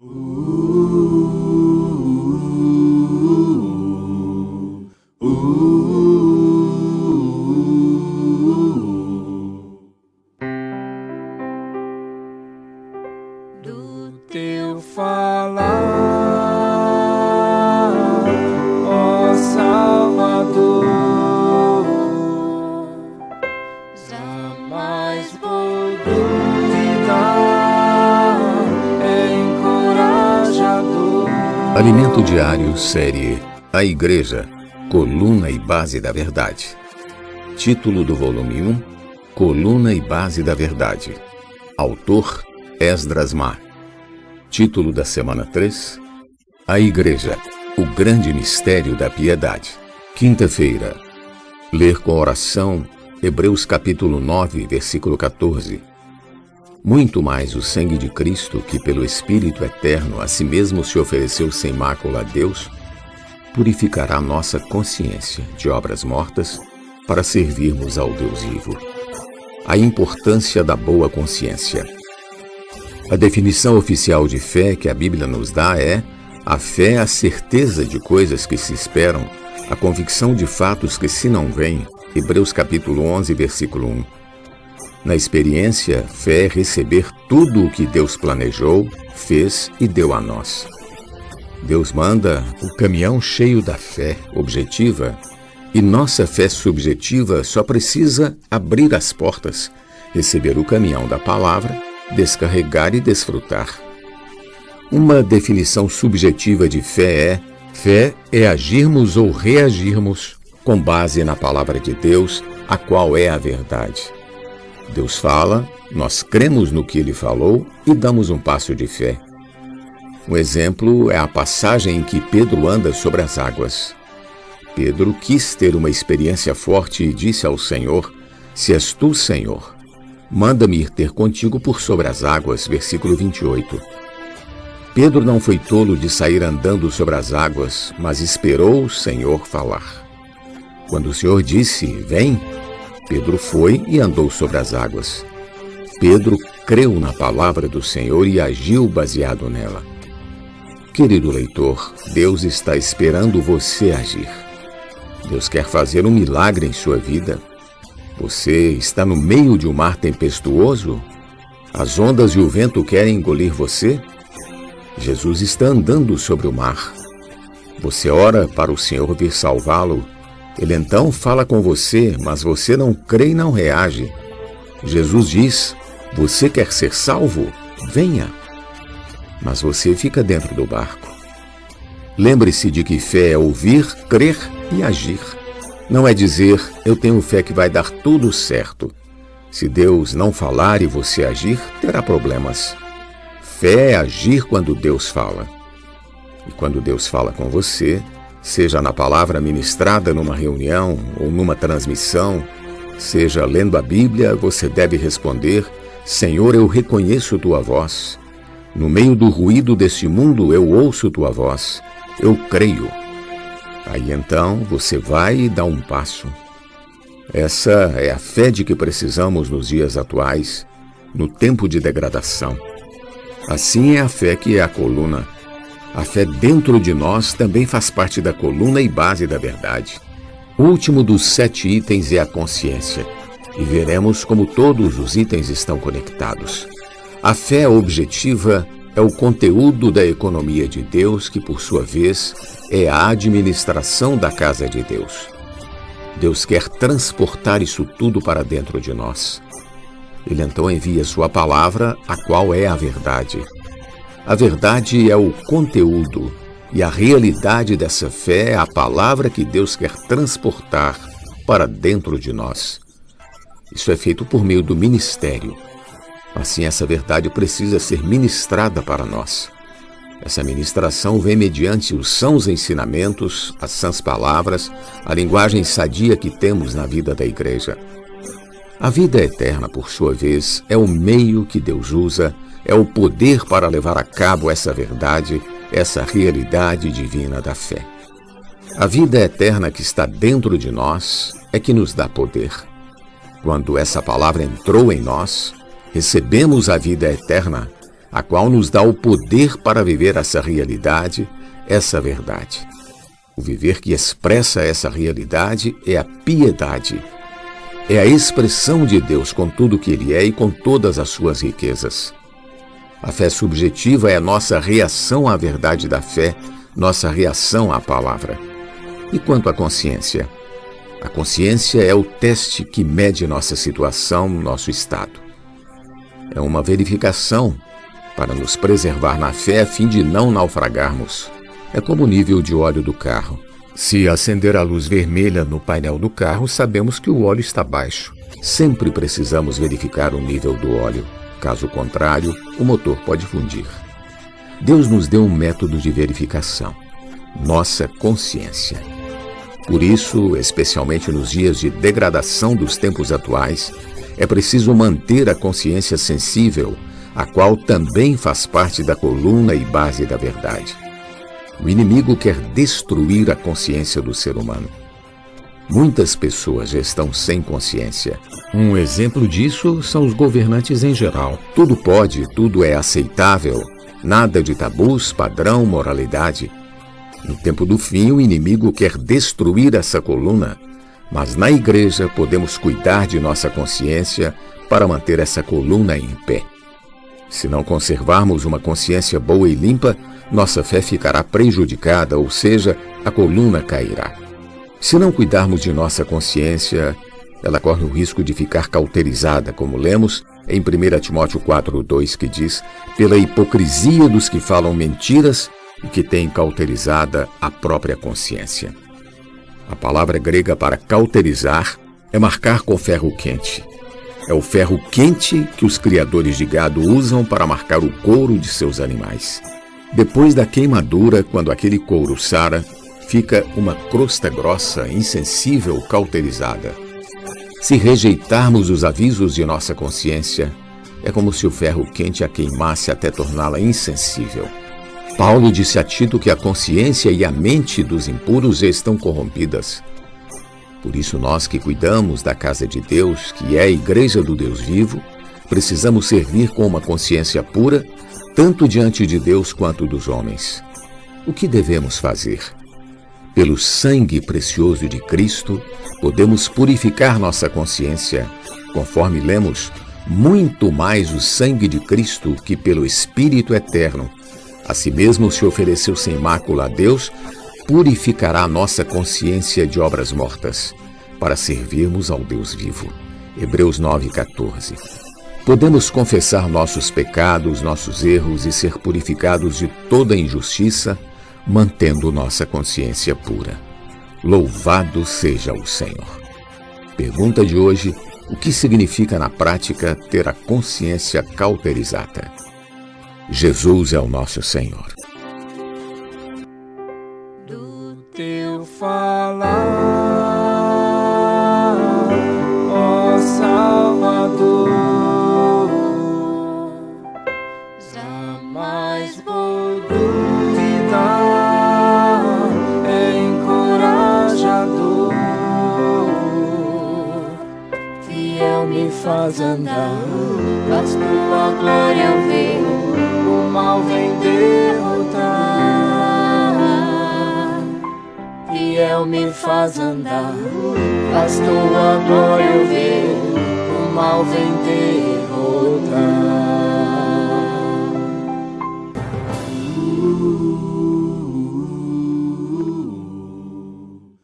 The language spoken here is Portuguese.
Do teu falar, ó Salvador, jamais vou duvidar, é encorajador. Alimento Diário, série A Igreja, Coluna e Base da Verdade. Título do volume 1, Coluna e Base da Verdade. Autor, Esdras Mar. Título da semana 3, A Igreja, o grande mistério da piedade. Quinta-feira. Ler com oração, Hebreus capítulo 9, versículo 14. Muito mais o sangue de Cristo, que pelo Espírito eterno a si mesmo se ofereceu sem mácula a Deus, purificará nossa consciência de obras mortas para servirmos ao Deus vivo. A importância da boa consciência. A definição oficial de fé que a Bíblia nos dá é: a fé é a certeza de coisas que se esperam, a convicção de fatos que se não veem. Hebreus capítulo 11, versículo 1. Na experiência, fé é receber tudo o que Deus planejou, fez e deu a nós. Deus manda o caminhão cheio da fé objetiva, e nossa fé subjetiva só precisa abrir as portas, receber o caminhão da palavra, descarregar e desfrutar. Uma definição subjetiva de fé é agirmos ou reagirmos com base na palavra de Deus, a qual é a verdade. Deus fala, nós cremos no que Ele falou e damos um passo de fé. Um exemplo é a passagem em que Pedro anda sobre as águas. Pedro quis ter uma experiência forte e disse ao Senhor: se és tu, Senhor, manda-me ir ter contigo por sobre as águas. Versículo 28. Pedro não foi tolo de sair andando sobre as águas, mas esperou o Senhor falar. Quando o Senhor disse, vem, Pedro foi e andou sobre as águas. Pedro creu na palavra do Senhor e agiu baseado nela. Querido leitor, Deus está esperando você agir. Deus quer fazer um milagre em sua vida. Você está no meio de um mar tempestuoso? As ondas e o vento querem engolir você? Jesus está andando sobre o mar. Você ora para o Senhor vir salvá-lo. Ele então fala com você, mas você não crê e não reage. Jesus diz: você quer ser salvo? Venha. Mas você fica dentro do barco. Lembre-se de que fé é ouvir, crer e agir. Não é dizer, eu tenho fé que vai dar tudo certo. Se Deus não falar e você agir, terá problemas. Fé é agir quando Deus fala. E quando Deus fala com você, seja na palavra ministrada numa reunião ou numa transmissão, seja lendo a Bíblia, você deve responder: Senhor, eu reconheço tua voz. No meio do ruído deste mundo, eu ouço tua voz. Eu creio. Aí então você vai e dá um passo. Essa é a fé de que precisamos nos dias atuais, no tempo de degradação. Assim é a fé que é a coluna. A fé dentro de nós também faz parte da coluna e base da verdade. O último dos 7 itens é a consciência, e veremos como todos os itens estão conectados. A fé objetiva é o conteúdo da economia de Deus, que por sua vez é a administração da casa de Deus. Deus quer transportar isso tudo para dentro de nós. Ele então envia sua palavra, a qual é a verdade. A verdade é o conteúdo, e a realidade dessa fé é a palavra que Deus quer transportar para dentro de nós. Isso é feito por meio do ministério. Assim, essa verdade precisa ser ministrada para nós. Essa ministração vem mediante os sãos ensinamentos, as sãs palavras, a linguagem sadia que temos na vida da igreja. A vida eterna, por sua vez, é o meio que Deus usa, é o poder para levar a cabo essa verdade, essa realidade divina da fé. A vida eterna que está dentro de nós é que nos dá poder. Quando essa palavra entrou em nós, recebemos a vida eterna. a qual nos dá o poder para viver essa realidade, essa verdade. O viver que expressa essa realidade é a piedade. É a expressão de Deus com tudo o que Ele é e com todas as suas riquezas. A fé subjetiva é a nossa reação à verdade da fé, nossa reação à palavra. E quanto à consciência? A consciência é o teste que mede nossa situação, nosso estado. É uma verificação para nos preservar na fé a fim de não naufragarmos. É como o nível de óleo do carro. Se acender a luz vermelha no painel do carro, sabemos que o óleo está baixo. Sempre precisamos verificar o nível do óleo. Caso contrário, o motor pode fundir. Deus nos deu um método de verificação: nossa consciência. Por isso, especialmente nos dias de degradação dos tempos atuais, é preciso manter a consciência sensível, a qual também faz parte da coluna e base da verdade. O inimigo quer destruir a consciência do ser humano. Muitas pessoas já estão sem consciência. Um exemplo disso são os governantes em geral. Tudo pode, tudo é aceitável, nada de tabus, padrão, moralidade. No tempo do fim, o inimigo quer destruir essa coluna, mas na igreja podemos cuidar de nossa consciência para manter essa coluna em pé. Se não conservarmos uma consciência boa e limpa, nossa fé ficará prejudicada, ou seja, a coluna cairá. Se não cuidarmos de nossa consciência, ela corre o risco de ficar cauterizada, como lemos em 1 Timóteo 4:2, que diz: pela hipocrisia dos que falam mentiras e que têm cauterizada a própria consciência. A palavra grega para cauterizar é marcar com ferro quente. É o ferro quente que os criadores de gado usam para marcar o couro de seus animais. Depois da queimadura, quando aquele couro sara, fica uma crosta grossa, insensível, cauterizada. Se rejeitarmos os avisos de nossa consciência, é como se o ferro quente a queimasse até torná-la insensível. Paulo disse a Tito que a consciência e a mente dos impuros já estão corrompidas. Por isso nós que cuidamos da casa de Deus, que é a igreja do Deus vivo, precisamos servir com uma consciência pura, tanto diante de Deus quanto dos homens. O que devemos fazer? Pelo sangue precioso de Cristo, podemos purificar nossa consciência, conforme lemos, muito mais o sangue de Cristo, que pelo Espírito eterno, a si mesmo se ofereceu sem mácula a Deus, purificará nossa consciência de obras mortas, para servirmos ao Deus vivo. Hebreus 9:14. Podemos confessar nossos pecados, nossos erros e ser purificados de toda injustiça, mantendo nossa consciência pura. Louvado seja o Senhor. Pergunta de hoje: o que significa na prática ter a consciência cauterizada? Jesus é o nosso Senhor. Do teu falar, ó Salvador, jamais vou duvidar, é encorajador, fiel me faz andar, faz tua glória eu ver, o mal vem derrotar. Fiel me faz andar, faz tua glória eu ver, o mal vem derrotar.